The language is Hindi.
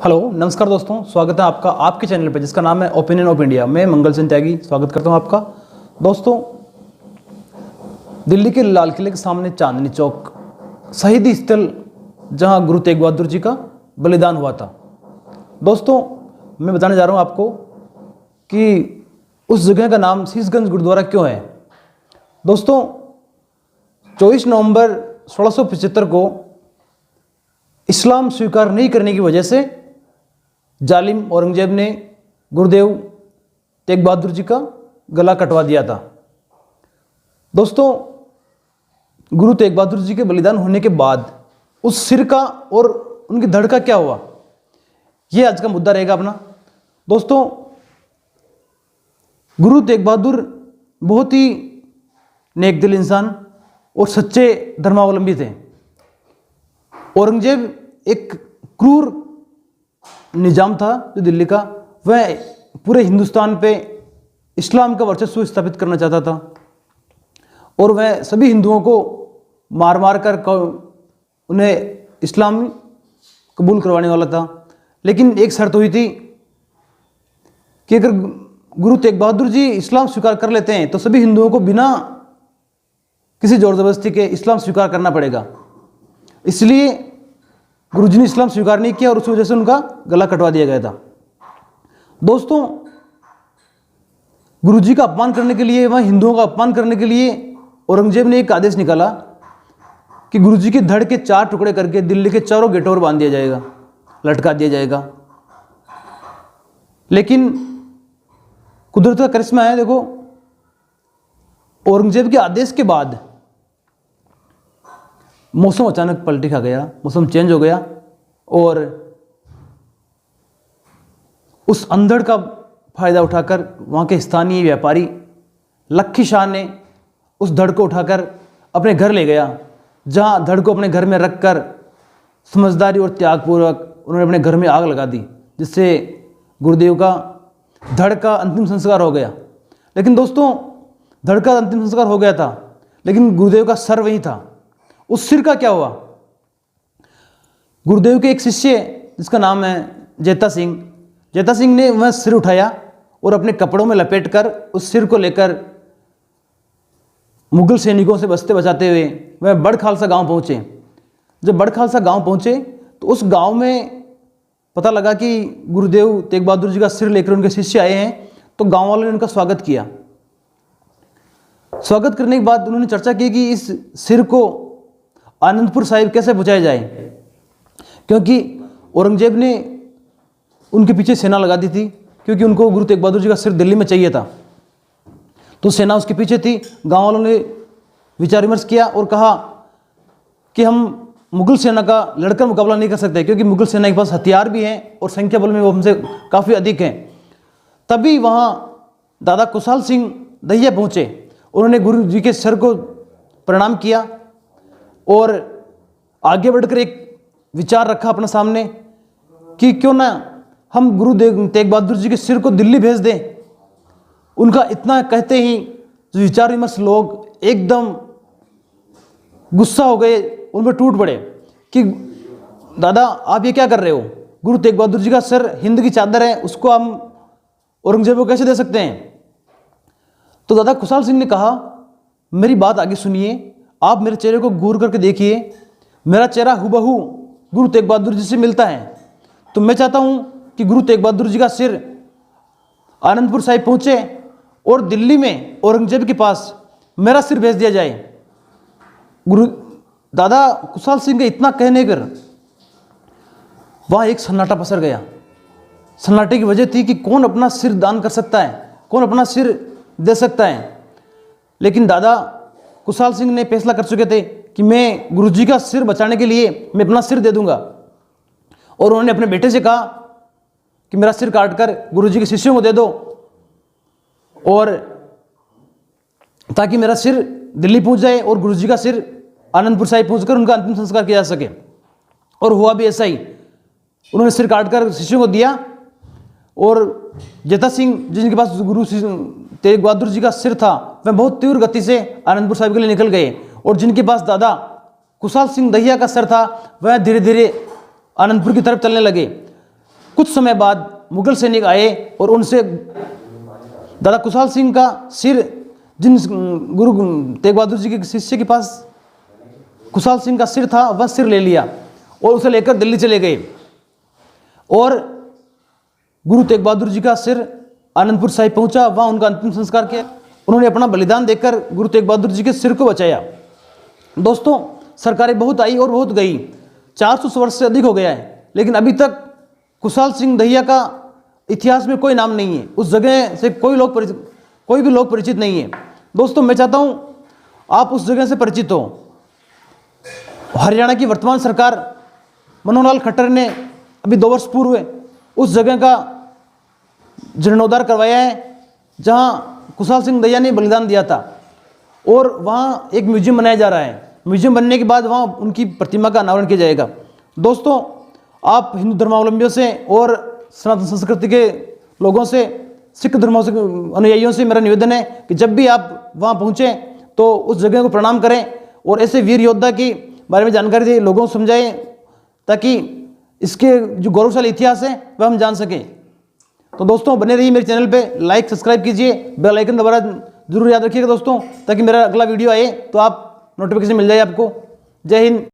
हेलो नमस्कार दोस्तों, स्वागत है आपका आपके चैनल पे जिसका नाम है ओपिनियन ऑफ इंडिया। मैं मंगल सिंह त्यागी स्वागत करता हूं आपका। दोस्तों, दिल्ली के लाल किले के सामने चांदनी चौक शहीदी स्थल जहां गुरु तेग बहादुर जी का बलिदान हुआ था। दोस्तों, मैं बताने जा रहा हूं आपको कि उस जगह का नाम शीशगंज गुरुद्वारा क्यों है। दोस्तों, 24 नवंबर 1675 को इस्लाम स्वीकार नहीं करने की वजह से जालिम औरंगजेब ने गुरुदेव तेग बहादुर जी का गला कटवा दिया था। दोस्तों, गुरु तेग बहादुर जी के बलिदान होने के बाद उस सिर का और उनकी धड़ का क्या हुआ, यह आज का मुद्दा रहेगा अपना। दोस्तों, गुरु तेग बहादुर बहुत ही नेक दिल इंसान और सच्चे धर्मावलंबी थे। औरंगजेब एक क्रूर निजाम था जो दिल्ली का, वह पूरे हिंदुस्तान पे इस्लाम का वर्चस्व स्थापित करना चाहता था और वह सभी हिंदुओं को मार मार कर उन्हें इस्लाम कबूल करवाने वाला था। लेकिन एक शर्त हुई थी कि अगर गुरु तेग बहादुर जी इस्लाम स्वीकार कर लेते हैं तो सभी हिंदुओं को बिना किसी जोर जबरदस्ती के इस्लाम स्वीकार करना पड़ेगा। इसलिए गुरुजी ने इस्लाम स्वीकार नहीं किया और उस वजह से उनका गला कटवा दिया गया था। दोस्तों, गुरुजी का अपमान करने के लिए, वह हिंदुओं का अपमान करने के लिए औरंगजेब ने एक आदेश निकाला कि गुरुजी की धड़ के 4 टुकड़े करके दिल्ली के चारों गेटों पर बांध दिया जाएगा, लटका दिया जाएगा। लेकिन कुदरत का करिश्मा है। देखो, औरंगजेब के आदेश के बाद मौसम अचानक पलटी खा गया, मौसम चेंज हो गया और उस अंधड़ का फायदा उठाकर वहाँ के स्थानीय व्यापारी लक्खी शाह ने उस धड़ को उठाकर अपने घर ले गया, जहाँ धड़ को अपने घर में रखकर समझदारी और त्यागपूर्वक उन्होंने अपने घर में आग लगा दी, जिससे गुरुदेव का धड़ का अंतिम संस्कार हो गया। लेकिन दोस्तों, धड़ का अंतिम संस्कार हो गया था, लेकिन गुरुदेव का सर वहीं था। उस सिर का क्या हुआ? गुरुदेव के एक शिष्य जिसका नाम है जेता सिंह ने वह सिर उठाया और अपने कपड़ों में लपेटकर उस सिर को लेकर मुगल सैनिकों से बचते बचाते हुए वह बड़ खालसा गांव पहुंचे। जब बड़ खालसा गांव पहुंचे तो उस गांव में पता लगा कि गुरुदेव तेग बहादुर जी का सिर लेकर उनके शिष्य आए हैं, तो गांव वालों ने उनका स्वागत किया। स्वागत करने के बाद उन्होंने चर्चा की कि इस सिर को आनंदपुर साहिब कैसे पहुंचाया जाए, क्योंकि औरंगजेब ने उनके पीछे सेना लगा दी थी, क्योंकि उनको गुरु तेग बहादुर जी का सिर दिल्ली में चाहिए था। तो सेना उसके पीछे थी। गांव वालों ने विचार विमर्श किया और कहा कि हम मुगल सेना का लड़कर मुकाबला नहीं कर सकते, क्योंकि मुगल सेना के पास हथियार भी हैं और संख्या बल में वो हमसे काफ़ी अधिक हैं। तभी वहाँ दादा कुशाल सिंह दहिया पहुँचे। उन्होंने गुरु जी के सर को प्रणाम किया और आगे बढ़कर एक विचार रखा अपने सामने कि क्यों ना हम गुरु तेग बहादुर जी के सिर को दिल्ली भेज दें। उनका इतना कहते ही जो विचार विमर्श लोग एकदम गुस्सा हो गए, उन पर टूट पड़े कि दादा आप ये क्या कर रहे हो? गुरु तेग बहादुर जी का सिर हिंद की चादर है, उसको हम औरंगजेब को कैसे दे सकते हैं? तो दादा कुशाल सिंह ने कहा, मेरी बात आगे सुनिए, आप मेरे चेहरे को गौर करके देखिए, मेरा चेहरा हुबहू गुरु तेग बहादुर जी से मिलता है। तो मैं चाहता हूं कि गुरु तेग बहादुर जी का सिर आनंदपुर साहिब पहुंचे और दिल्ली में औरंगजेब के पास मेरा सिर भेज दिया जाए। गुरु दादा कुशाल सिंह के इतना कहने पर वहां एक सन्नाटा पसर गया। सन्नाटे की वजह थी कि कौन अपना सिर दान कर सकता है, कौन अपना सिर दे सकता है। लेकिन दादा कुशाल सिंह ने फैसला कर चुके थे कि मैं गुरुजी का सिर बचाने के लिए मैं अपना सिर दे दूंगा, और उन्होंने अपने बेटे से कहा कि मेरा सिर काटकर गुरुजी के शिष्यों को दे दो, और ताकि मेरा सिर दिल्ली पहुंच जाए और गुरुजी का सिर आनंदपुर साहिब पहुंचकर उनका अंतिम संस्कार किया जा सके। और हुआ भी ऐसा ही। उन्होंने सिर काटकर शिष्यों को दिया और जेता सिंह जिनके पास गुरु तेग बहादुर जी का सिर था वह बहुत तीव्र गति से आनंदपुर साहिब के लिए निकल गए, और जिनके पास दादा कुशाल सिंह दहिया का सर था वह धीरे धीरे आनंदपुर की तरफ चलने लगे। कुछ समय बाद मुगल सैनिक आए और उनसे दादा कुशाल सिंह का सिर, जिन गुरु तेग बहादुर जी के शिष्य के पास कुशाल सिंह का सिर था, वह सिर ले लिया और उसे लेकर दिल्ली चले गए और गुरु तेग बहादुर जी का सिर आनंदपुर साहिब पहुंचा। वहाँ उनका अंतिम संस्कार किया। उन्होंने अपना बलिदान देकर गुरु तेग बहादुर जी के सिर को बचाया। दोस्तों, सरकारें बहुत आई और बहुत गई, 400 वर्ष से अधिक हो गया है, लेकिन अभी तक कुशाल सिंह दहिया का इतिहास में कोई नाम नहीं है। उस जगह से कोई भी लोग परिचित नहीं है। दोस्तों, मैं चाहता हूँ आप उस जगह से परिचित हो। हरियाणा की वर्तमान सरकार मनोहर लाल खट्टर ने अभी 2 वर्ष पूर्व उस जगह का जीर्णोद्धार करवाया है जहाँ कुशाल सिंह दहिया ने बलिदान दिया था, और वहाँ एक म्यूजियम बनाया जा रहा है। म्यूजियम बनने के बाद वहाँ उनकी प्रतिमा का अनावरण किया जाएगा। दोस्तों, आप हिंदू धर्मावलंबियों से और सनातन संस्कृति के लोगों से, सिख धर्मों से अनुयायियों से मेरा निवेदन है कि जब भी आप वहाँ पहुँचें तो उस जगह को प्रणाम करें और ऐसे वीर योद्धा के बारे में जानकारी दें, लोगों को समझाएं, ताकि इसके जो गौरवशाली इतिहास है वह हम जान सकें। तो दोस्तों, बने रहिए मेरे चैनल पे, लाइक सब्सक्राइब कीजिए, बेल आइकन दबाना जरूर याद रखिएगा दोस्तों, ताकि मेरा अगला वीडियो आए तो आप नोटिफिकेशन मिल जाए आपको। जय हिंद।